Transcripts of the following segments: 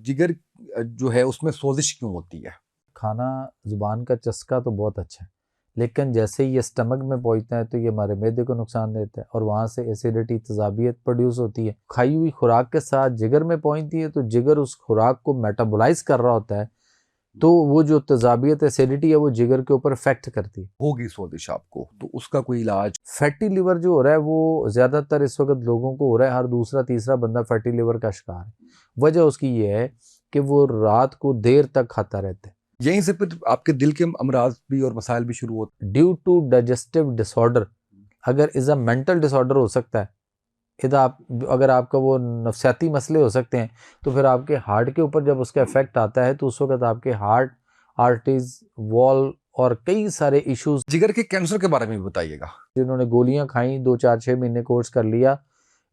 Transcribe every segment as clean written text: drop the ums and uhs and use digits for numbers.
जिगर जो है उसमें सोजिश क्यों होती है? खाना ज़ुबान का चस्का तो बहुत अच्छा है, लेकिन जैसे ही ये स्टमक में पहुंचता है तो ये हमारे मैदे को नुकसान देता है और वहाँ से एसिडिटी तेज़ाबियत प्रोड्यूस होती है। खाई हुई खुराक के साथ जिगर में पहुंचती है तो जिगर उस खुराक को मेटाबोलाइज कर रहा होता है, तो वो जो तेज़ाबियत एसिडिटी है वो जिगर के ऊपर इफेक्ट करती है। होगी सोजिश आपको, तो उसका कोई इलाज? फैटी लिवर जो हो रहा है वो ज़्यादातर इस वक्त लोगों को हो रहा है, हर दूसरा तीसरा बंदा फैटी लिवर का शिकार है। वजह उसकी ये है कि वो रात को देर तक खाता रहता है। यहीं से फिर आपके दिल के अमराज भी और मसाइल भी शुरू होते ड्यू टू डाइजेस्टिव डिसऑर्डर, अगर इज़ अ मेंटल डिसऑर्डर हो सकता है, इधर आप अगर आपका वो नफसियाती मसले हो सकते हैं, तो फिर आपके हार्ट के ऊपर जब उसका इफेक्ट आता है तो उस वक्त आपके हार्ट, आर्टरीज, वॉल और कई सारे इश्यूज। जिगर के कैंसर के बारे में भी बताइएगा। जिन्होंने गोलियां खाई 2 4 6 महीने कोर्स कर लिया,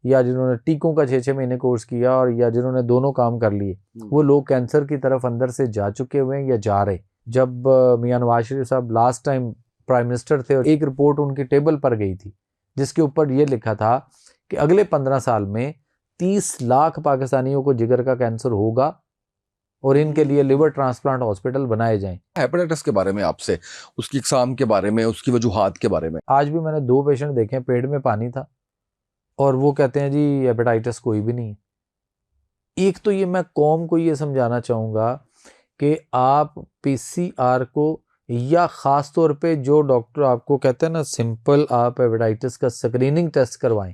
या जिन्होंने टीकों का 6 6 महीने कोर्स किया, और या जिन्होंने दोनों काम कर लिए, वो लोग कैंसर की तरफ अंदर से जा चुके हुए हैं या जा रहे। जब मियां नवाज शरीफ साहब लास्ट टाइम प्राइम मिनिस्टर थे और एक रिपोर्ट उनकी टेबल पर गई थी जिसके ऊपर ये लिखा था कि अगले 15 साल में 30 लाख पाकिस्तानियों को जिगर का कैंसर होगा और इनके लिए लिवर ट्रांसप्लांट हॉस्पिटल बनाए जाएं। हेपेटाइटिस के बारे में आपसे, उसकी इकसाम के बारे में, उसकी वजूहात के बारे में। आज भी मैंने 2 पेशेंट देखे, पेट में पानी था और वो कहते हैं जी हेपेटाइटिस कोई भी नहीं है। एक तो ये मैं कौम को ये समझाना चाहूँगा कि आप पीसीआर को, या ख़ास तौर पे जो डॉक्टर आपको कहते हैं ना सिंपल आप हेपेटाइटिस का स्क्रीनिंग टेस्ट करवाएं,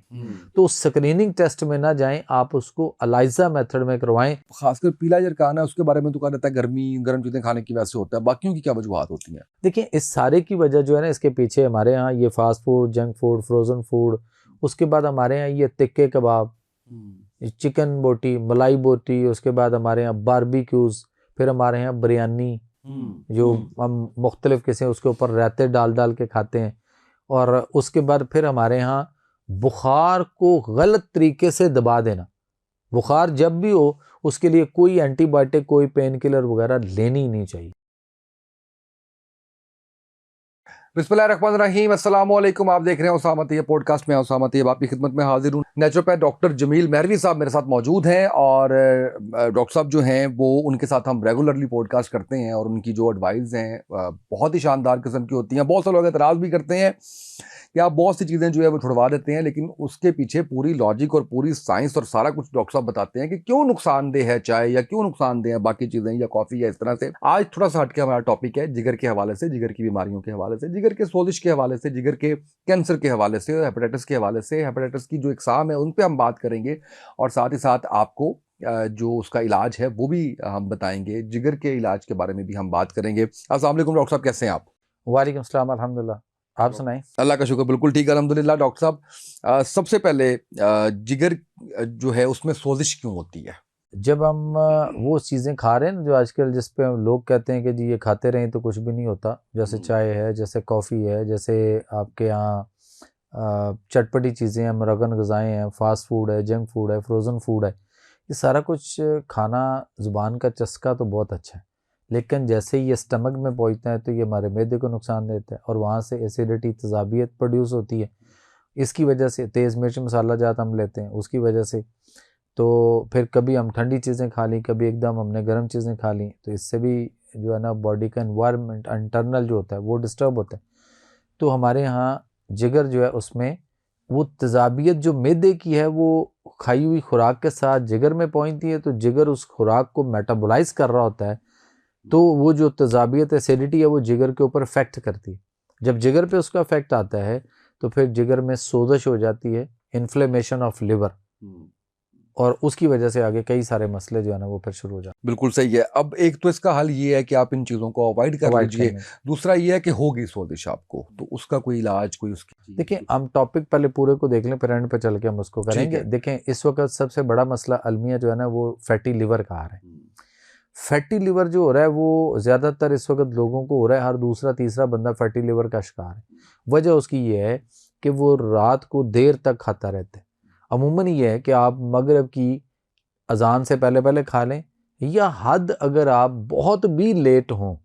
तो स्क्रीनिंग टेस्ट में ना जाएं, आप उसको अलाइजा मेथड में करवाएं। खासकर पीला जरकाना है उसके बारे में तो कहा जाता है गर्म चीजें खाने की वजह से होता है, बाकियों की क्या वजूहात होती हैं? देखिए, इस सारे की वजह जो है ना, इसके पीछे हमारे यहाँ ये fast food, junk food, frozen food, उसके बाद हमारे यहाँ ये तिक्के कबाब, चिकन बोटी, मलाई बोटी, उसके बाद हमारे यहाँ बारबेक्यूज़, फिर हमारे यहाँ बिरयानी जो हम मुख्तलिफ किस्म उसके ऊपर रायते डाल डाल के खाते हैं, और उसके बाद फिर हमारे यहाँ बुखार को गलत तरीके से दबा देना। बुखार जब भी हो उसके लिए कोई एंटीबायोटिक, कोई पेन किलर वगैरह लेनी ही नहीं चाहिए। बिस्मिल्लाहिर्रहमानिर्रहीम, अस्सलाम वालेकुम। आप देख रहे हैं उसामा तैयब पॉडकास्ट में। उसामा तैयब आपकी खिदमत में हाजिर हूँ। नेचुरोपैथ डॉक्टर जमील मेहरवी साहब मेरे साथ मौजूद हैं, और डॉक्टर साहब जो हैं वो, उनके साथ हम रेगुलरली पॉडकास्ट करते हैं और उनकी जो एडवाइस हैं बहुत ही शानदार किस्म की होती हैं। बहुत से लोग एतराज़ भी करते हैं कि आप बहुत सी चीज़ें जो है वो छुड़वा देते हैं, लेकिन उसके पीछे पूरी लॉजिक और पूरी साइंस और सारा कुछ डॉक्टर साहब बताते हैं कि क्यों नुकसानदेह है चाय, या क्यों नुकसानदेह है बाकी चीज़ें या कॉफ़ी, या इस तरह से। आज थोड़ा सा हटके हमारा टॉपिक है जिगर के हवाले से, जिगर की बीमारियों के हवाले से, जिगर के सोजिश के हवाले से, जिगर के कैंसर के हवाले से, हेपेटाइटिस के हवाले से। हेपेटाइटिस की जो इकसाम है उन पर हम बात करेंगे, और साथ ही साथ आपको जो उसका इलाज है वो भी हम बताएंगे। जिगर के इलाज के बारे में भी हम बात करेंगे। अस्सलाम वालेकुम डॉक्टर साहब, कैसे हैं आप? वालेकुम सलाम, अल्हम्दुलिल्लाह। आप सुनाएं। अल्लाह का शुक्र, बिल्कुल ठीक, अल्हम्दुलिल्लाह। डॉक्टर साहब, सबसे पहले जिगर जो है उसमें सोजिश क्यों होती है? जब हम वो चीज़ें खा रहे हैं ना जो आजकल, जिस पे लोग कहते हैं कि जी ये खाते रहें तो कुछ भी नहीं होता, जैसे चाय है, जैसे कॉफ़ी है, जैसे आपके यहाँ चटपटी चीज़ें हैं, मुरगन ग़िज़ाएँ हैं, फास्ट फूड है, जंक फूड है, फ्रोज़न फूड है, ये सारा कुछ खाना ज़ुबान का चस्का तो बहुत अच्छा है, लेकिन जैसे ही ये स्टमक में पहुंचता है तो ये हमारे मैदे को नुकसान देता है और वहाँ से एसिडिटी तेज़ाबियत प्रोड्यूस होती है। इसकी वजह से तेज़ मिर्च मसाला जात हम लेते हैं, उसकी वजह से तो फिर कभी हम ठंडी चीज़ें खा ली, कभी एकदम हमने गर्म चीज़ें खा ली, तो इससे भी जो है ना बॉडी का एनवायरनमेंट इंटरनल जो होता है वो डिस्टर्ब होता है। तो हमारे यहाँ जिगर जो है उसमें वो तेज़ाबियत जो मैदे की है वो खाई हुई खुराक के साथ जिगर में पहुंचती है, तो जिगर उस खुराक को मेटाबोलाइज कर रहा होता है, तो वो जो तेज़ाबियत एसिडिटी है वो जिगर के ऊपर इफेक्ट करती है। जब जिगर पे उसका इफेक्ट आता है तो फिर जिगर में सोजश हो जाती है, इन्फ्लेमेशन ऑफ लिवर, और उसकी वजह से आगे कई सारे मसले जो है ना वो फिर शुरू हो जाते हैं। बिल्कुल सही है। अब एक तो इसका हल ये है कि आप इन चीज़ों को अवॉइड कर लीजिए। दूसरा ये है कि होगी सोजिश आपको, तो उसका कोई इलाज, कोई उसकी? देखिए, हम टॉपिक पहले पूरे को देख लें, फिर एंड पे चल के हम उसको करेंगे। देखें, इस वक्त सबसे बड़ा मसला अलमिया जो है ना वो फैटी लिवर का आ रहा है। फैटी लिवर जो हो रहा है वो ज़्यादातर इस वक्त लोगों को हो रहा है, हर दूसरा तीसरा बंदा फैटी लिवर का शिकार है। वजह उसकी ये है कि वो रात को देर तक खाता रहता है। अमूमन ये है कि आप मगरिब की अजान से पहले पहले खा लें, या हद अगर आप बहुत भी लेट हों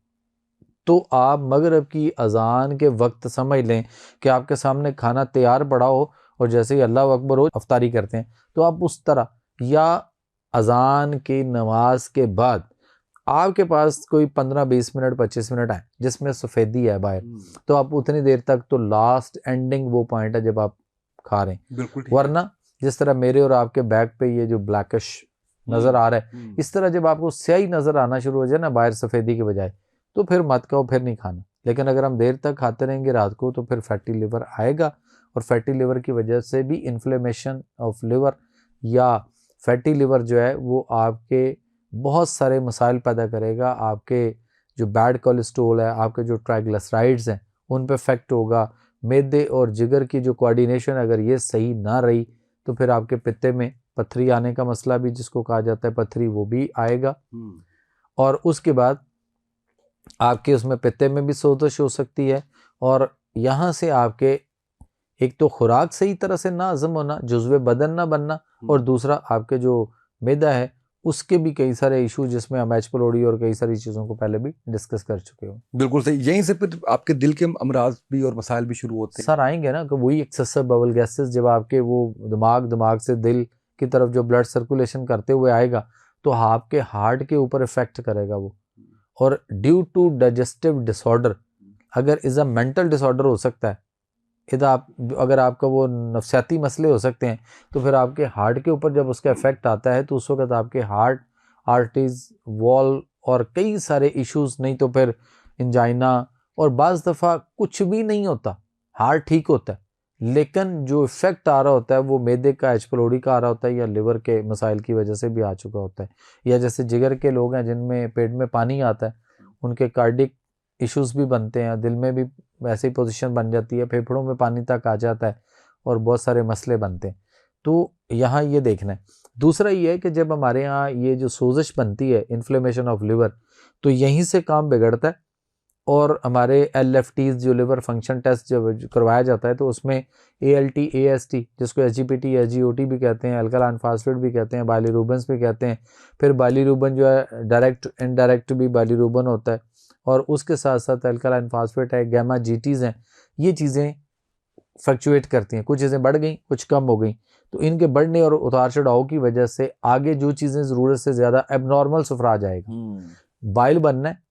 तो आप मगरिब की अजान के वक्त समझ लें कि आपके सामने खाना तैयार पड़ा हो और जैसे ही अल्लाह अकबर हो अफ्तारी करते हैं, तो आप उस तरह, या अजान की नमाज के बाद आपके पास कोई 15-20 मिनट 25 मिनट है जिसमें सफ़ेदी है बाहर, तो आप उतनी देर तक तो लास्ट एंडिंग वो पॉइंट है जब आप खा रहे हैं। बिल्कुल। वरना जिस तरह मेरे और आपके बैक पे ये जो ब्लैकिश नज़र आ रहा है, इस तरह जब आपको स्याही नज़र आना शुरू हो जाए ना बाहर सफ़ेदी के बजाय, तो फिर मत खाओ, फिर नहीं खाना। लेकिन अगर हम देर तक खाते रहेंगे रात को तो फिर फैटी लिवर आएगा, और फैटी लिवर की वजह से भी इन्फ्लेमेशन ऑफ लिवर या फैटी लिवर जो है वो आपके बहुत सारे मसाइल पैदा करेगा। आपके जो बैड कोलेस्ट्रोल है, आपके जो ट्राइग्लिसराइड्स हैं, उन पे इफेक्ट होगा। मैदे और जिगर की जो कोऑर्डिनेशन अगर ये सही ना रही तो फिर आपके पित्ते में पथरी आने का मसला भी, जिसको कहा जाता है पथरी, वो भी आएगा। और उसके बाद आपके उसमें पित्ते में भी सोजश हो सकती है, और यहाँ से आपके एक तो खुराक सही तरह से ना हजम होना, जुज़्वे बदन ना बनना, और दूसरा आपके जो मैदा है उसके भी कई सारे इशू, जिसमें हम एच पीलोडी और कई सारी चीज़ों को पहले भी डिस्कस कर चुके हो। बिल्कुल सही। यहीं से फिर आपके दिल के अमराज भी और मसाइल भी शुरू होते हैं। सर आएंगे ना कि वही एक्सेसिव बबल गैसेस जब आपके वो दिमाग से दिल की तरफ जो ब्लड सर्कुलेशन करते हुए आएगा तो आपके हार्ट के ऊपर इफेक्ट करेगा वो। और ड्यू टू डाइजेस्टिव डिसऑर्डर, अगर इज़ अ मेंटल डिसऑर्डर हो सकता है, इधर आप अगर आपका वो नफसियाती मसले हो सकते हैं, तो फिर आपके हार्ट के ऊपर जब उसका इफेक्ट आता है तो उस वक्त आपके हार्ट, आर्टरीज, वॉल और कई सारे इश्यूज, नहीं तो फिर इंजाइना, और बाज़ दफ़ा कुछ भी नहीं होता, हार्ट ठीक होता है, लेकिन जो इफेक्ट आ रहा होता है वो मैदे का, एच पीलोडी का आ रहा होता है, या लिवर के मसाइल की वजह से भी आ चुका होता है। या जैसे जिगर के लोग हैं जिनमें पेट में पानी आता है, उनके कार्डिक इश्यूज भी बनते हैं, दिल में भी वैसे ही पोजीशन बन जाती है, फेफड़ों में पानी तक आ जाता है, और बहुत सारे मसले बनते हैं। तो यहाँ ये देखना है। दूसरा ये है कि जब हमारे यहाँ ये जो सोजिश बनती है, इन्फ्लेमेशन ऑफ लिवर, तो यहीं से काम बिगड़ता है। और हमारे LFTs जो लिवर फंक्शन टेस्ट जब करवाया जाता है तो उसमें ALT, AST, जिसको SGPT, SGOT भी कहते हैं, अल्कलाइन फास्फेट भी कहते हैं, बाइलिरुबिन्स भी कहते हैं। फिर बाइलिरुबिन जो है डायरेक्ट इनडायरेक्ट भी बाइलिरुबिन होता है, और उसके साथ साथ अल्कलाइन फास्फेट है, गैमा GTs हैं। ये चीज़ें फ्लक्चुएट करती हैं, कुछ चीज़ें बढ़ गई, कुछ कम हो गई। तो इनके बढ़ने और उतार चढ़ाव की वजह से आगे जो चीज़ें ज़रूरत से ज़्यादा एबनॉर्मल सफरा आ जाएगा। बाइल बनना है,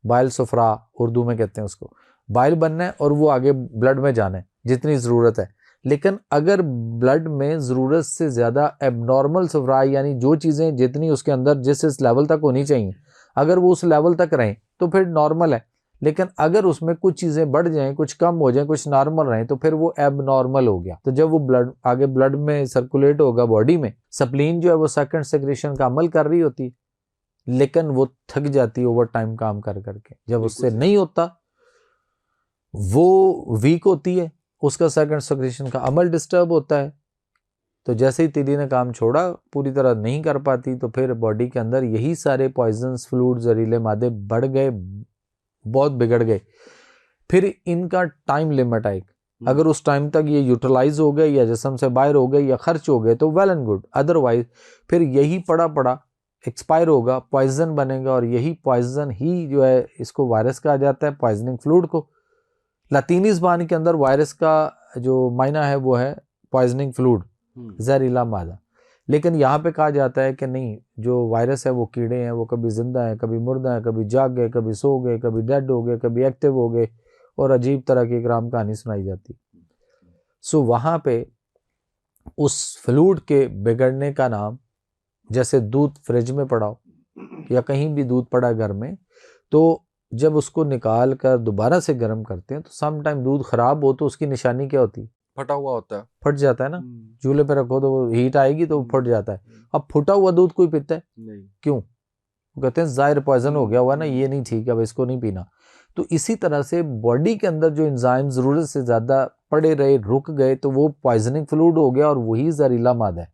बाइल सफरा उर्दू में कहते हैं उसको, बाइल बनना है, और वो आगे ब्लड में जाना है जितनी ज़रूरत है। लेकिन अगर ब्लड में ज़रूरत से ज़्यादा एबनॉर्मल सफरा, यानी जो चीज़ें जितनी उसके अंदर जिस लेवल तक होनी चाहिए, अगर वो उस लेवल तक रहें तो फिर नॉर्मल है। लेकिन अगर उसमें कुछ चीज़ें बढ़ जाएं, कुछ कम हो जाएं, कुछ नॉर्मल रहें, तो फिर वो एबनॉर्मल हो गया। तो जब वो ब्लड आगे ब्लड में सर्कुलेट होगा बॉडी में, स्प्लीन जो है वो सेकंड सेक्रेशन का अमल कर रही होती है, लेकिन वो थक जाती है ओवर टाइम काम कर करके। जब उससे नहीं होता, वो वीक होती है, उसका सेकंड सेक्रेशन का अमल डिस्टर्ब होता है। तो जैसे ही तीली ने काम छोड़ा, पूरी तरह नहीं कर पाती, तो फिर बॉडी के अंदर यही सारे पॉइजन्स, फ्लूइड, जहरीले मादे बढ़ गए, बहुत बिगड़ गए। फिर इनका टाइम लिमिट आएगी। अगर उस टाइम तक ये यूटिलाइज हो गए या जिस्म से बाहर हो गए या खर्च हो गए तो वेल एंड गुड, अदरवाइज फिर यही पड़ा पड़ा एक्सपायर होगा, पॉइजन बनेगा, और यही पॉइजन ही जो है, इसको वायरस कहा जाता है, पॉइजनिंग फ्लूइड को। लातीनी ज़बान के अंदर वायरस का जो मायना है वो है पॉइजनिंग फ्लूइड, जहरीला मादा। लेकिन यहाँ पे कहा जाता है कि नहीं, जो वायरस है वो कीड़े हैं, वो कभी जिंदा हैं, कभी मुर्दा हैं, कभी जाग गए, कभी सो गए, कभी डेड हो गए, कभी एक्टिव हो गए, और अजीब तरह की ग्राम कहानी सुनाई जाती। सो वहाँ पे उस फ्लूइड के बिगड़ने का नाम, जैसे दूध फ्रिज में पड़ा हो या कहीं भी दूध पड़ा घर में, तो जब उसको निकाल कर दोबारा से गर्म करते हैं तो सम टाइम दूध खराब हो तो उसकी निशानी क्या होती है? फटा हुआ होता है, फट जाता है ना। चूल्हे पे रखो तो हीट आएगी तो फट जाता है। अब फटा हुआ दूध कोई पीता है? नहीं। क्यों? वो कहते हैं जाहिर पॉइजन हो गया हुआ ना, ये नहीं ठीक है, अब इसको नहीं पीना। तो इसी तरह से बॉडी के अंदर जो एंजाइम जरूरत से ज्यादा पड़े रहे, रुक गए, तो वो पॉइजनिंग फ्लूइड हो गया, और वही जहरीला मादा है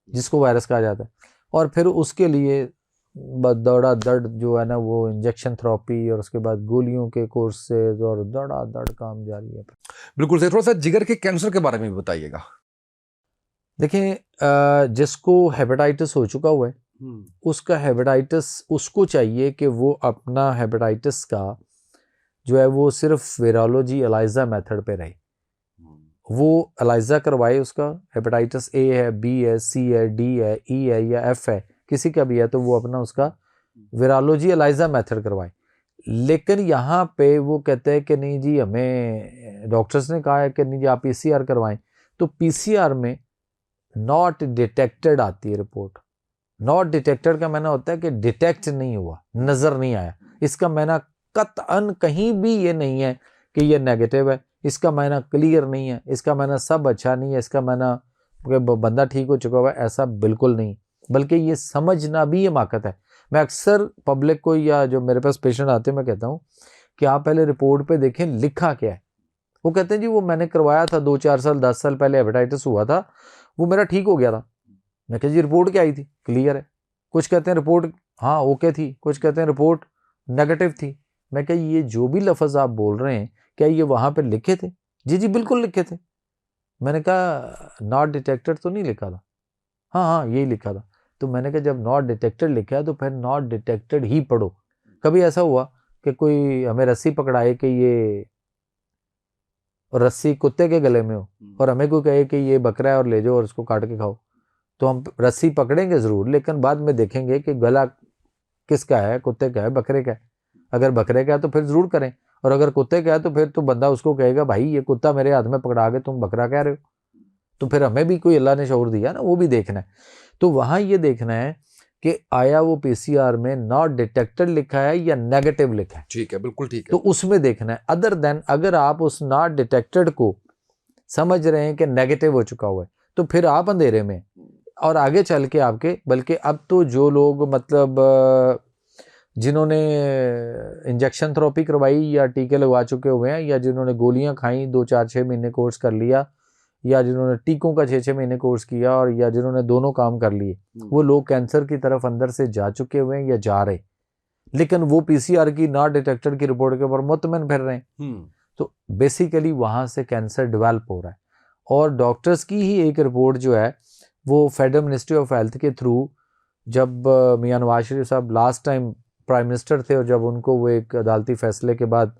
जिसको वायरस कहा जाता है। और फिर उसके लिए दौड़ा दर्द जो है ना, वो इंजेक्शन थेरेपी, और उसके बाद गोलियों के कोर्स से, और दौड़ा दर्द काम जारी है। बिल्कुल सही। थोड़ा सा जिगर के कैंसर के बारे में भी बताइएगा। देखिए, जिसको हेपेटाइटिस हो चुका हुआ है, उसका हेपेटाइटिस, उसको चाहिए कि वो अपना हेपेटाइटिस का जो है वो सिर्फ वायरोलॉजी एलाइजा मेथड पे रहे, वो एलाइजा करवाए, उसका हेपेटाइटिस ए है, बी है, सी है, डी है, ई है या एफ है, किसी का भी है, तो वो अपना उसका वायरोलॉजी एलाइजा मेथड करवाए। लेकिन यहाँ पे वो कहते हैं कि नहीं जी, हमें डॉक्टर्स ने कहा है कि नहीं जी आप पीसीआर करवाएं। तो पीसीआर में नॉट डिटेक्टेड आती है रिपोर्ट। नॉट डिटेक्टेड का माना होता है कि डिटेक्ट नहीं हुआ, नजर नहीं आया। इसका माना कतअन कहीं भी ये नहीं है कि ये नेगेटिव है, इसका माना क्लियर नहीं है, इसका माना सब अच्छा नहीं है, इसका माना बंदा ठीक हो चुका हुआ है, ऐसा बिल्कुल नहीं। बल्कि ये समझना भी हिमाकत है। मैं अक्सर पब्लिक को या जो मेरे पास पेशेंट आते हैं मैं कहता हूँ कि आप पहले रिपोर्ट पे देखें लिखा क्या है। वो कहते हैं जी वो मैंने करवाया था 2-4 साल 10 साल पहले हेपेटाइटिस हुआ था, वो मेरा ठीक हो गया था। मैं कहा जी रिपोर्ट क्या आई थी, क्लियर है। कुछ कहते हैं रिपोर्ट हाँ ओके थी, कुछ कहते हैं रिपोर्ट नेगेटिव थी। मैं कहा ये जो भी लफ्ज़ आप बोल रहे हैं क्या ये वहाँ पे लिखे थे? जी जी बिल्कुल लिखे थे। मैंने कहा नॉट डिटेक्टेड तो नहीं लिखा था? हाँ हाँ यही लिखा था। तो मैंने कहा जब नॉट डिटेक्टेड लिखा है तो फिर नॉट डिटेक्टेड ही पढ़ो। कभी ऐसा हुआ कि कोई हमें रस्सी पकड़ाए कि ये रस्सी कुत्ते के गले में हो और हमें कोई कहे कि ये बकरा है और ले जाओ और इसको काट के खाओ, तो हम रस्सी पकड़ेंगे ज़रूर, लेकिन बाद में देखेंगे कि गला किसका है, कुत्ते का है, बकरे का है। अगर बकरे का है तो फिर ज़रूर करें, और अगर कुत्ते का है तो फिर तो बंदा उसको कहेगा भाई ये कुत्ता मेरे हाथ में पकड़ा के तुम बकरा कह रहे हो। तो फिर हमें भी कोई अल्लाह ने शऊर दिया ना, वो भी देखना है। तो वहाँ ये देखना है कि आया वो पीसीआर में नॉट डिटेक्टेड लिखा है या नेगेटिव लिखा है। ठीक है, बिल्कुल ठीक है। तो उसमें देखना है। अदर देन अगर आप उस नॉट डिटेक्टेड को समझ रहे हैं कि नेगेटिव हो चुका हुआ है तो फिर आप अंधेरे में, और आगे चल के आपके, बल्कि अब तो जो लोग मतलब जिन्होंने इंजेक्शन थेरेपी करवाई या टीके लगवा चुके हुए हैं, या जिन्होंने गोलियां खाई 2-4-6 महीने कोर्स कर लिया, या जिन्होंने टीकों का 6-6 महीने कोर्स किया, और या जिन्होंने दोनों काम कर लिए, वो लोग कैंसर की तरफ अंदर से जा चुके हुए हैं या जा रहे, लेकिन वो पीसीआर की नॉट डिटेक्टेड की रिपोर्ट के ऊपर मुतमईन फिर रहे हैं। तो बेसिकली वहाँ से कैंसर डेवलप हो रहा है। और डॉक्टर्स की ही एक रिपोर्ट जो है वो फेडरल मिनिस्ट्री ऑफ हेल्थ के थ्रू, जब मियां नवाज शरीफ साहब लास्ट टाइम प्राइम मिनिस्टर थे और जब उनको वो एक अदालती फैसले के बाद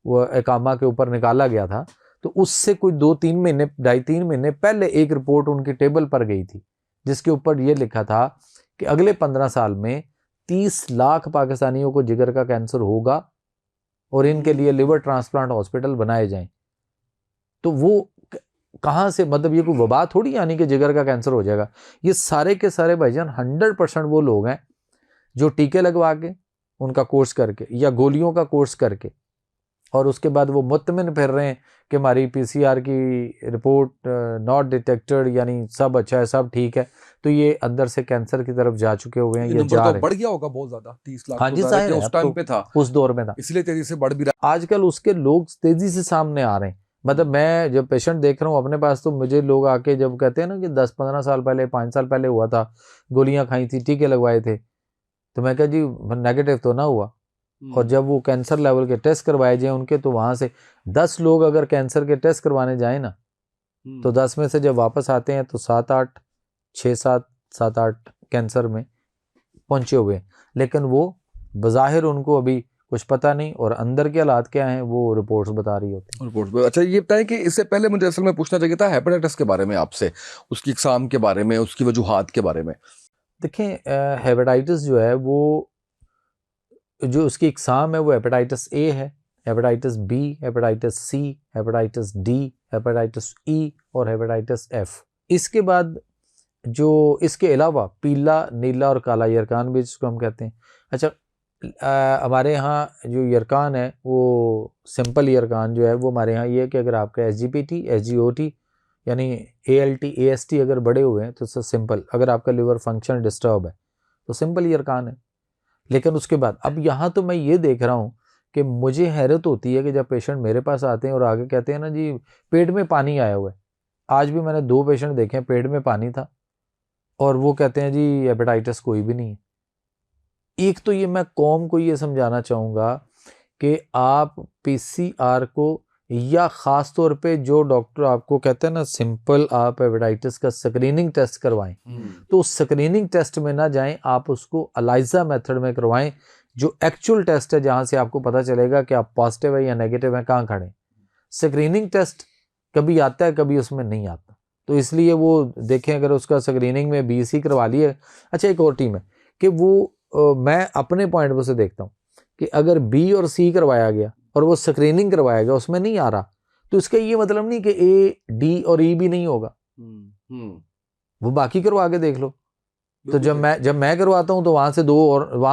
वो इकामा के ऊपर निकाला गया था, तो उससे कोई 2-3 महीने 2.5-3 महीने पहले एक रिपोर्ट उनकी टेबल पर गई थी जिसके ऊपर ये लिखा था कि अगले 15 साल में 30 लाख पाकिस्तानियों को जिगर का कैंसर होगा और इनके लिए लिवर ट्रांसप्लांट हॉस्पिटल बनाए जाएं। तो वो कहाँ से, मतलब ये कोई वबा थोड़ी यानी कि जिगर का कैंसर हो जाएगा। ये सारे के सारे भाईजान 100% वो लोग हैं जो टीके लगवा के, उनका कोर्स करके या गोलियों का कोर्स करके, और उसके बाद वो मुतमिन फिर रहे हैं कि हमारी पीसीआर की रिपोर्ट नॉट डिटेक्टेड, यानी सब अच्छा है, सब ठीक है। तो ये अंदर से कैंसर की तरफ जा चुके हुए हैं, ये जा रहे हैं। बढ़ गया होगा बहुत ज्यादा, 30 लाख हाँ जी, जाहिर है, उस टाइम पे था, उस दौर में था, इसलिए तेजी से बढ़ भी रहा। आजकल उसके लोग तेजी से सामने आ रहे हैं। मतलब मैं जब पेशेंट देख रहा हूँ अपने पास, तो मुझे लोग आके जब कहते हैं ना कि 10-15 साल पहले, 5 साल पहले हुआ था, गोलियां खाई थी, टीके लगवाए थे, तो मैं कहा जी नेगेटिव तो ना हुआ। और जब वो कैंसर लेवल के टेस्ट करवाए जाए उनके, तो वहां से 10 लोग अगर कैंसर के टेस्ट करवाने जाए ना, तो 10 में से जब वापस आते हैं तो 7-8, 6-7, 7-8 कैंसर में पहुंचे हुए, लेकिन वो बज़ाहिर उनको अभी कुछ पता नहीं, और अंदर के हालात क्या हैं वो रिपोर्ट्स बता रही होती हैं। रिपोर्ट। अच्छा ये बताएं कि इससे पहले मुझे असल में पूछना चाहिए था हेपेटाइटिस के बारे में आपसे, उसकी इकसाम के बारे में, उसकी वजूहात के बारे में। देखें हेपेटाइटिस जो है वो, जो उसकी इकसाम है वो हेपेटाइटिस ए है, hepatitis B, hepatitis C, hepatitis D, hepatitis E और हेपेटाइटिस एफ। इसके बाद जो इसके अलावा पीला, नीला और काला यरकान भी जिसको हम कहते हैं। अच्छा हमारे यहाँ जो यरकान है वो सिंपल यरकान जो है वो हमारे यहाँ ये है कि अगर आपका SGPT, SGOT यानी ALT, AST अगर बड़े हुए हैं तो सिंपल, अगर आपका लिवर फंक्शन डिस्टर्ब है तो सिंपल यरकान है। लेकिन उसके बाद अब यहाँ तो मैं ये देख रहा हूँ कि मुझे हैरत होती है कि जब पेशेंट मेरे पास आते हैं और आगे कहते हैं ना जी पेट में पानी आया हुआ है। आज भी मैंने 2 पेशेंट देखे हैं पेट में पानी था और वो कहते हैं जी हेपेटाइटिस कोई भी नहीं है। एक तो ये मैं कौम को ये समझाना चाहूँगा कि आप पीसीआर को, या ख़ास तौर पे जो डॉक्टर आपको कहते हैं ना सिंपल आप हेपेटाइटिस का स्क्रीनिंग टेस्ट करवाएं, तो स्क्रीनिंग टेस्ट में ना जाएं, आप उसको एलाइजा मेथड में करवाएं, जो एक्चुअल टेस्ट है जहाँ से आपको पता चलेगा कि आप पॉजिटिव है या नेगेटिव है, कहाँ खड़े। स्क्रीनिंग टेस्ट कभी आता है कभी उसमें नहीं आता। तो इसलिए वो देखें, अगर उसका स्क्रीनिंग में BC करवा लिए। अच्छा, एक और टीम है कि वो मैं अपने पॉइंट से देखता हूँ कि अगर B और C करवाया गया और वो स्क्रीनिंग करवाया गया उसमें नहीं आ रहा, तो इसका ये मतलब नहीं कि A, D और E भी नहीं होगा। वो बाकी करवा के देख लो। तो जब मैं करवाता हूँ तो वहां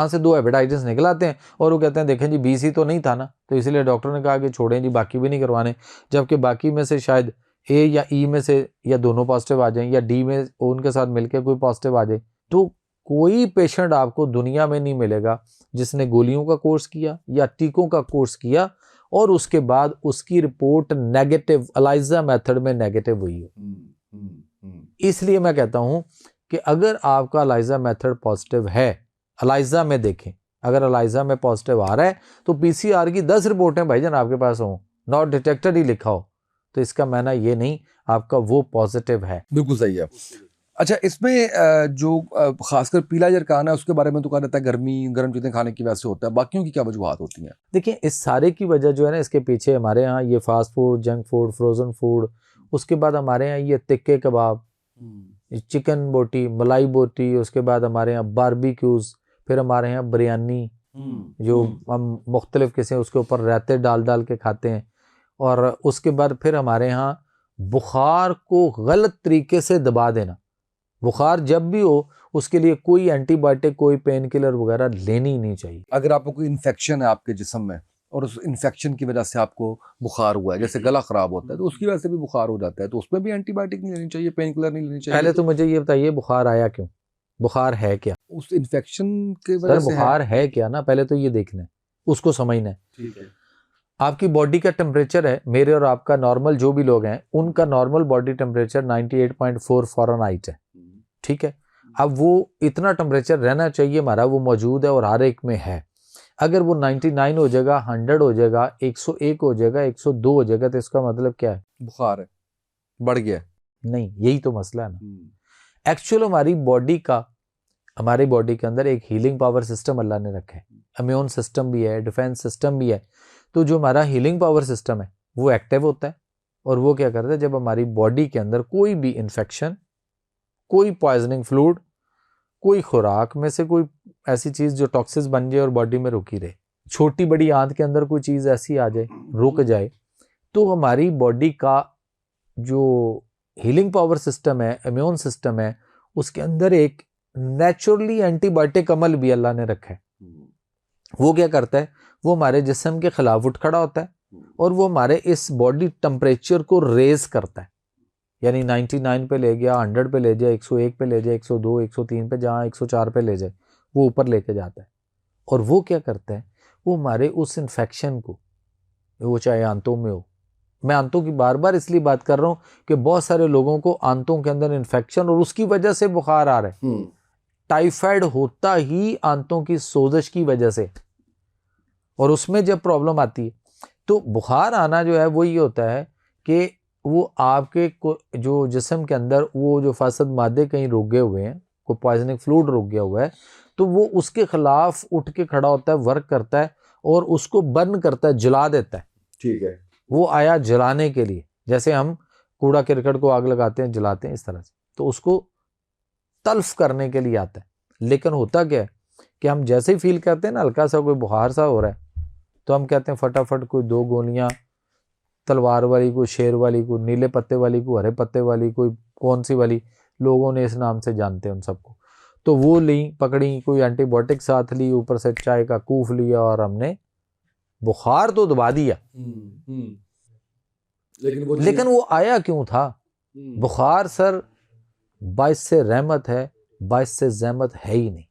से दो हेपेटाइटिस निकल आते हैं और वो कहते हैं देखें जी BC तो नहीं था ना, तो इसलिए डॉक्टर ने कहा कि छोड़ें जी, बाकी भी नहीं करवाने। जबकि बाकी में से शायद A या E में से या दोनों पॉजिटिव आ जाएं, या D में उनके साथ मिलकर कोई पॉजिटिव आ जाए। तो कोई पेशेंट आपको दुनिया में नहीं मिलेगा जिसने गोलियों का कोर्स किया या टीकों का कोर्स किया और उसके बाद उसकी रिपोर्ट नेगेटिव, एलाइजा मेथड में नेगेटिव हुई हो। इसलिए मैं कहता हूं कि अगर आपका एलाइजा मेथड पॉजिटिव है, एलाइजा में देखें, अगर एलाइजा में पॉजिटिव आ रहा है तो PCR की 10 रिपोर्टें भाईजान आपके पास हो, नॉट डिटेक्टेड ही लिखा हो, तो इसका माना ये नहीं आपका वो पॉजिटिव है। बिल्कुल सही है। अच्छा, इसमें जो खासकर पीला जरकाना है उसके बारे में तो कहा जाता है गर्म चीज़ें खाने की वजह से होता है, बाकियों की क्या वजूहत होती हैं? देखिए, इस सारे की वजह जो है ना, इसके पीछे हमारे यहाँ ये fast food, junk food, frozen food, उसके बाद हमारे यहाँ ये तिक्के कबाब, चिकन बोटी, मलाई बोटी, उसके बाद हमारे यहाँ बारबेक्यूज, फिर हमारे यहाँ बिरयानी जो हम मुख्तलिफ किस्म उसके ऊपर रायते डाल के खाते हैं, और उसके बाद फिर हमारे यहाँ बुखार को गलत तरीके से दबा देना। बुखार जब भी हो उसके लिए कोई एंटीबायोटिक, कोई पेन किलर वगैरह लेनी ही नहीं चाहिए। अगर आपको कोई इन्फेक्शन है आपके जिस्म में और उस इन्फेक्शन की वजह से आपको बुखार हुआ है, जैसे गला खराब होता है तो उसकी वजह से भी बुखार हो जाता है, तो उसमें भी एंटीबायोटिक नहीं लेनी चाहिए, पेन किलर नहीं लेनी चाहिए? पहले तो मुझे ये बताइए, बुखार आया क्यों? बुखार है क्या? उस इन्फेक्शन की वजह से बुखार है क्या ना, पहले तो ये देखना है, उसको समझना है। ठीक है। आपकी बॉडी का टेम्परेचर है, मेरे और आपका नॉर्मल जो भी लोग हैं उनका नॉर्मल बॉडी टेम्परेचर 98.4 फ़ारेनहाइट है। ठीक है। अब वो इतना टेम्परेचर रहना चाहिए हमारा, वो मौजूद है और हर एक में है। अगर वो 99 हो जाएगा, 100 हो जाएगा, 101 हो जाएगा, 102 हो जाएगा, तो इसका मतलब क्या है? बुखार है, बढ़ गया। नहीं, यही तो मसला है ना। एक्चुअल हमारी बॉडी के अंदर एक हीलिंग पावर सिस्टम अल्लाह ने रखा है, इम्यून सिस्टम भी है, डिफेंस सिस्टम भी है। तो जो हमारा हीलिंग पावर सिस्टम है वो एक्टिव होता है और वो क्या करता है, जब हमारी बॉडी के अंदर कोई भी इन्फेक्शन, कोई पॉइजनिंग फ्लूइड, कोई खुराक में से कोई ऐसी चीज जो टॉक्सिस बन जाए और बॉडी में रुकी रहे, छोटी बड़ी आंत के अंदर कोई चीज ऐसी आ जाए, रुक जाए, तो हमारी बॉडी का जो हीलिंग पावर सिस्टम है, इम्यून सिस्टम है, उसके अंदर एक नेचुरली एंटीबायोटिक अमल भी अल्लाह ने रखा है। वो क्या करता है, वो हमारे जिस्म के खिलाफ उठ खड़ा होता है और वो हमारे इस बॉडी टेम्परेचर को रेज करता है, यानी 99 पे ले गया, 100 पे ले जाए, 101 पे ले जाए, 102, 103 पे, जहाँ 104 पे ले जाए, वो ऊपर लेके जाता है। और वो क्या करता है, वो हमारे उस इन्फेक्शन को, वो चाहे आंतों में हो, मैं आंतों की बार बार इसलिए बात कर रहा हूँ कि बहुत सारे लोगों को आंतों के अंदर इन्फेक्शन और उसकी वजह से बुखार आ रहा है। टाइफाइड होता ही आंतों की सोजश की वजह से, और उसमें जब प्रॉब्लम आती है तो बुखार आना जो है वो ये होता है कि वो आपके जो जिस्म के अंदर वो जो फासद मादे कहीं रुक गए हुए हैं, कोई पॉइजनिंग फ्लूइड रुक गया हुआ है, तो वो उसके खिलाफ उठ के खड़ा होता है, वर्क करता है और उसको बर्न करता है, जला देता है। ठीक है। वो आया जलाने के लिए, जैसे हम कूड़ा करकट को आग लगाते हैं, जलाते हैं, इस तरह से, तो उसको तल्फ करने के लिए आता है। लेकिन होता क्या है कि हम जैसे ही फील करते हैं ना हल्का सा कोई बुखार सा हो रहा है, तो हम कहते हैं फटाफट कोई 2 गोलियां, तलवार वाली, कोई शेर वाली, कोई नीले पत्ते वाली, कोई हरे पत्ते वाली, कोई कौन सी वाली, लोगों ने इस नाम से जानते हैं उन सबको, तो वो ली, पकड़ी, कोई एंटीबायोटिक साथ ली, ऊपर से चाय का कूफ लिया और हमने बुखार तो दबा दिया। लेकिन वो आया क्यों था? बुखार सर बाइस से रहमत है, बाइस से जहमत है ही नहीं।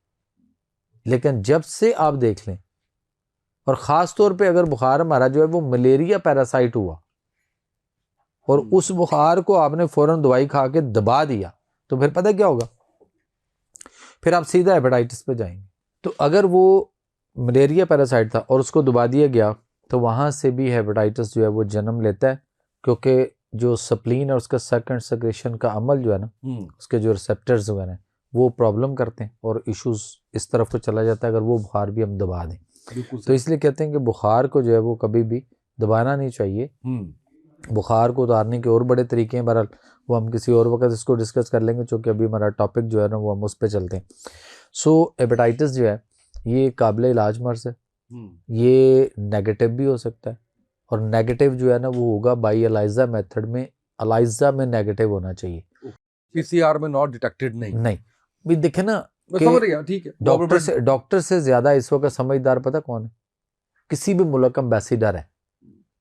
लेकिन जब से आप देख लें, और ख़ास तौर पे अगर बुखार हमारा जो है वो मलेरिया पैरासाइट हुआ और उस बुखार को आपने फ़ौरन दवाई खा के दबा दिया, तो फिर पता क्या होगा, फिर आप सीधा हेपेटाइटिस पे जाएंगे। तो अगर वो मलेरिया पैरासाइट था और उसको दबा दिया गया, तो वहाँ से भी हेपेटाइटिस जो है वो जन्म लेता है, क्योंकि जो स्प्लीन और उसका सेकंड सेक्रेशन का अमल जो है ना, उसके जो रिसेप्टर्स जो है ना, वो प्रॉब्लम करते हैं और इश्यूज इस तरफ को चला जाता है अगर वो बुखार भी हम दबा दें। तो इसलिए कहते हैं कि बुखार को जो है वो कभी भी दबाना नहीं चाहिए। बुखार को उतारने के और बड़े तरीके हैं, बहरहाल वो हम किसी और वक्त इसको डिस्कस कर लेंगे, क्योंकि अभी हमारा टॉपिक जो है ना वो हम उस पर चलते हैं। सो हेपेटाइटिस जो है ये काबिल इलाज मर्ज़ है, ये नेगेटिव भी हो सकता है, और नेगेटिव जो है ना वो होगा बाई एलाइजा मेथड में, एलाइजा में नेगेटिव होना चाहिए, पीसीआर में नॉट डिटेक्टेड नहीं भी देखे ना मैं कि समझ गया, ठीक है। डॉक्टर से ज़्यादा इस वक्त समझदार पता कौन है? किसी भी मुल्क का एम्बेसडर है।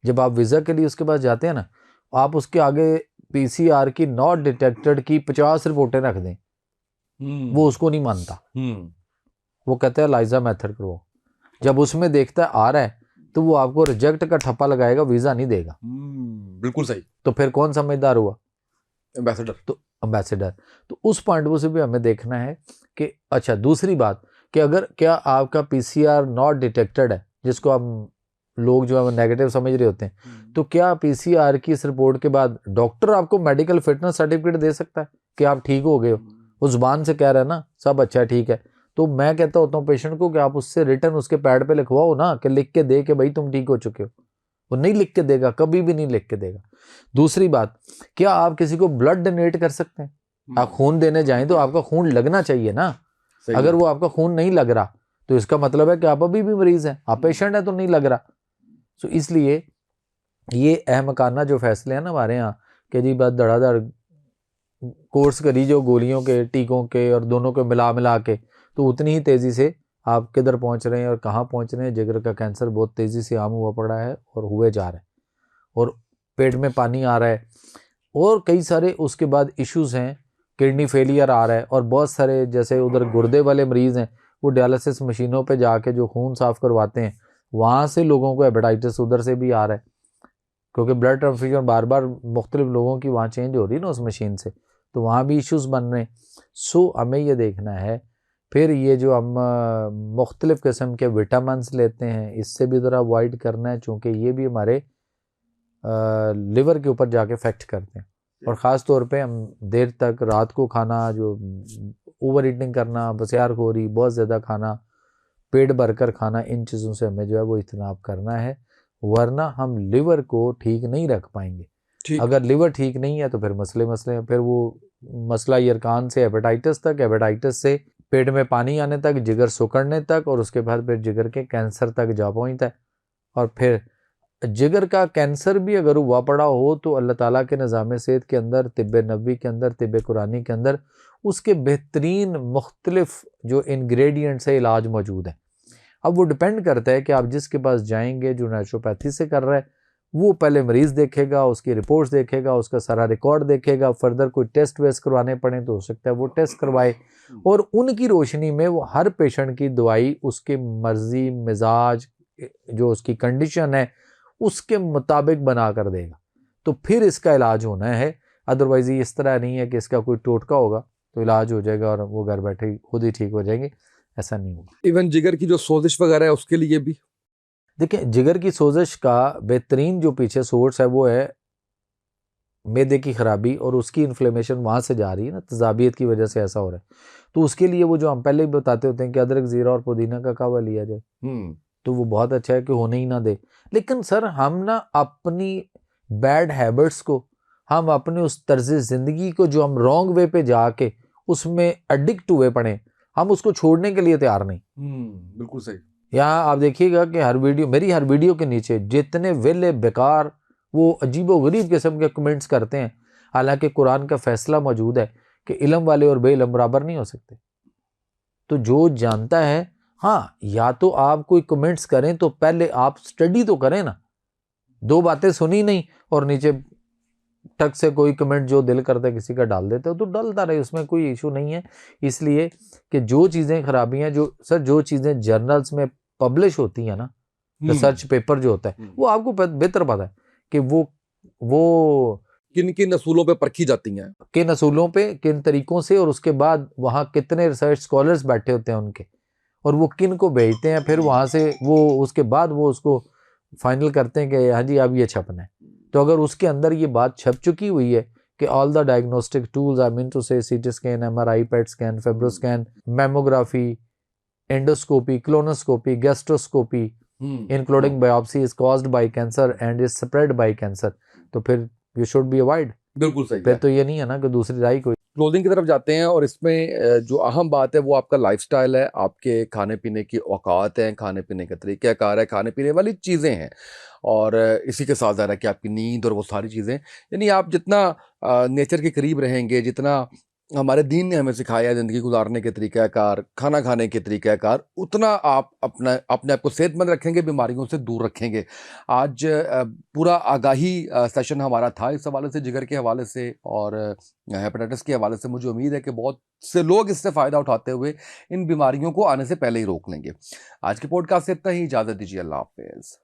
जब आप वीज़ा के लिए उसके पास जाते हैं ना, आप उसके आगे पीसीआर की नॉट डिटेक्टेड की 50 रिपोर्टें रख दें, वो उसको नहीं मानता, वो कहता है एलाइजा मेथड करो। जब उसमें देखता है आ रहा है तो वो आपको रिजेक्ट का ठप्पा लगाएगा, वीज़ा नहीं देगा। बिल्कुल सही। तो फिर कौन समझदार हुआ? एम्बेसडर। तो एम्बेसडर। तो उस पॉइंट से भी हमें देखना है कि अच्छा, दूसरी बात कि अगर क्या आपका पीसीआर नॉट डिटेक्टेड है, जिसको हम लोग जो है नेगेटिव समझ रहे होते हैं, तो क्या पीसीआर की इस रिपोर्ट के बाद डॉक्टर आपको मेडिकल फिटनेस सर्टिफिकेट दे सकता है कि आप ठीक हो गए हो? वो जुबान से कह रहा है ना सब अच्छा है ठीक है, तो मैं कहता होता हूँ पेशेंट को कि आप उससे रिटर्न उसके पैड पे लिखवाओ ना, कि लिख के दे के भाई तुम ठीक हो चुके हो। वो नहीं लिख के देगा, कभी भी नहीं लिख के देगा। दूसरी बात, क्या आप किसी को ब्लड डोनेट कर सकते हैं? आप खून देने जाएं तो आपका खून लगना चाहिए ना। अगर वो आपका खून नहीं लग रहा तो इसका मतलब है कि आप अभी भी मरीज हैं, आप पेशेंट हैं तो नहीं लग रहा। तो इसलिए ये अहमकाना जो फैसले हैं ना हमारे यहाँ कि जी बात धड़ाधड़ कोर्स करी जो गोलियों के टीकों के और दोनों को मिला मिला के, तो उतनी ही तेज़ी से आप किधर पहुँच रहे हैं और कहाँ पहुँच रहे हैं। जिगर का कैंसर बहुत तेज़ी से आम हुआ पड़ा है और हुए जा रहा है, और पेट में पानी आ रहा है, और कई सारे उसके बाद इश्यूज़ हैं, किडनी फेलियर आ रहा है, और बहुत सारे जैसे उधर गुर्दे वाले मरीज़ हैं वो डायलिसिस मशीनों पे जाके जो खून साफ़ करवाते हैं, वहाँ से लोगों को हेपेटाइटिस उधर से भी आ रहा है, क्योंकि ब्लड ट्रांसफ्यूजन बार बार मुख्तलिफ लोगों की वहाँ चेंज हो रही है ना उस मशीन से, तो वहाँ भी इश्यूज़ बन रहे हैं। सो हमें ये देखना है। फिर ये जो हम मुख्तलिफ़ किस्म के विटामिन्स लेते हैं, इससे भी ज़रा अवॉइड करना है, चूँकि ये भी हमारे लिवर के ऊपर जाके इफेक्ट करते हैं। और ख़ास तौर पे हम देर तक रात को खाना, जो ओवर ईटिंग करना, बसियारखोरी, बहुत ज़्यादा खाना, पेट भरकर खाना, इन चीज़ों से हमें जो है वो इज्तनाब करना है, वरना हम लिवर को ठीक नहीं रख पाएंगे। अगर लिवर ठीक नहीं है तो फिर मसले हैं, फिर वो मसला यरकान से हेपेटाइटिस तक, हेपेटाइटिस से पेट में पानी आने तक, जिगर सुकड़ने तक, और उसके बाद फिर जिगर के कैंसर तक जा पहुँचता है। और फिर जिगर का कैंसर भी अगर हुआ पड़ा हो तो अल्लाह ताला के निज़ाम सेहत के अंदर, तिब्ब नबवी के अंदर, तिब्ब कुरानी के अंदर उसके बेहतरीन मुख्तलिफ जो इंग्रेडिएंट्स है इलाज मौजूद है। अब वो डिपेंड करता है कि आप जिसके पास जाएंगे जो नेचुरोपैथी से कर रहा है, वो पहले मरीज़ देखेगा, उसकी रिपोर्ट्स देखेगा, उसका सारा रिकॉर्ड देखेगा, फर्दर कोई टेस्ट वेस्ट करवाने पड़े तो हो सकता है वो टेस्ट करवाए, और उनकी रोशनी में वो हर पेशेंट की दवाई उसकी मर्ज़ी, मिजाज, जो उसकी कंडीशन है उसके मुताबिक बना कर देगा, तो फिर इसका इलाज होना है। अदरवाइज़ ये इस तरह नहीं है कि इसका कोई टोटका होगा तो इलाज हो जाएगा और वो घर बैठे खुद ही ठीक हो जाएंगे, ऐसा नहीं होगा। इवन जिगर की जो सोजिश वगैरह है उसके लिए भी देखिए, जिगर की सोजिश का बेहतरीन जो पीछे सोर्स है वो है मैदे की खराबी, और उसकी इन्फ्लेमेशन वहाँ से जा रही है ना, तजाबियत की वजह से ऐसा हो रहा है। तो उसके लिए वो जो हम पहले ही बताते होते हैं कि अदरक, ज़ीरा और पुदीना का कहवा लिया जाए, तो वो बहुत अच्छा है कि होने ही ना दे। लेकिन सर हम ना अपनी बैड हैबिट्स को, हम अपने उस तर्ज ज़िंदगी को जो हम रॉन्ग वे पे जाके उसमें एडिक्ट हुए पड़े, हम उसको छोड़ने के लिए तैयार नहीं। बिल्कुल सही। यहाँ आप देखिएगा कि मेरी हर वीडियो के नीचे जितने वेले बेकार वो अजीबो गरीब किस्म के कमेंट्स करते हैं, हालांकि कुरान का फैसला मौजूद है कि इल्म वाले और बेइल्म बराबर नहीं हो सकते। तो जो जानता है, हाँ, या तो आप कोई कमेंट्स करें तो पहले आप स्टडी तो करें ना, दो बातें सुनी नहीं और नीचे टक से कोई कमेंट जो दिल करता है किसी का डाल देते हो तो डालता रहे, उसमें कोई इशू नहीं है। इसलिए कि जो चीज़ें खराबियां, जो चीज़ें जर्नल्स में पब्लिश होती हैं ना, रिसर्च पेपर जो होता है, वो आपको बेहतर पता है कि वो किन किन असूलों पे परखी जाती हैं, किन असूलों पे, किन तरीकों से, और उसके बाद वहाँ कितने रिसर्च स्कॉलर्स बैठे होते हैं उनके, और वो किन को भेजते हैं, फिर वहाँ से वो उसके बाद वो उसको फाइनल करते हैं कि हाँ जी अब ये छपना है। तो अगर उसके अंदर ये बात छप चुकी हुई है कि all the diagnostic tools, I mean to say CT scan, MRI, PET scan, fibroscan, mammography, endoscopy, colonoscopy, gastroscopy, including biopsy is caused by cancer and is spread by cancer, तो फिर you should be avoid। बिल्कुल सही फिर है। तो ये नहीं है ना कि दूसरी राय कोई। क्लोजिंग की तरफ जाते हैं और इसमें जो अहम बात है वो आपका लाइफस्टाइल है, आपके खाने पीने की औकात हैं, खाने पीने का तरीक़ाकार है, खाने पीने वाली चीज़ें हैं और इसी के साथ ज़रा कि आपकी नींद और वो सारी चीज़ें, यानी आप जितना नेचर के करीब रहेंगे, जितना हमारे दीन ने हमें सिखाया है ज़िंदगी गुजारने के तरीक़ाकार, खाना खाने के तरीक़ाकार, उतना आप अपने आप को सेहतमंद रखेंगे, बीमारियों से दूर रखेंगे। आज पूरा आगाही सेशन हमारा था इस हवाले से, जिगर के हवाले से और हेपेटाइटिस के हवाले से। मुझे उम्मीद है कि बहुत से लोग इससे फ़ायदा उठाते हुए इन बीमारियों को आने से पहले ही रोक लेंगे। आज के पॉडकास्ट से इतना ही, इजाज़त दीजिए, अल्लाह हाफ़िज़।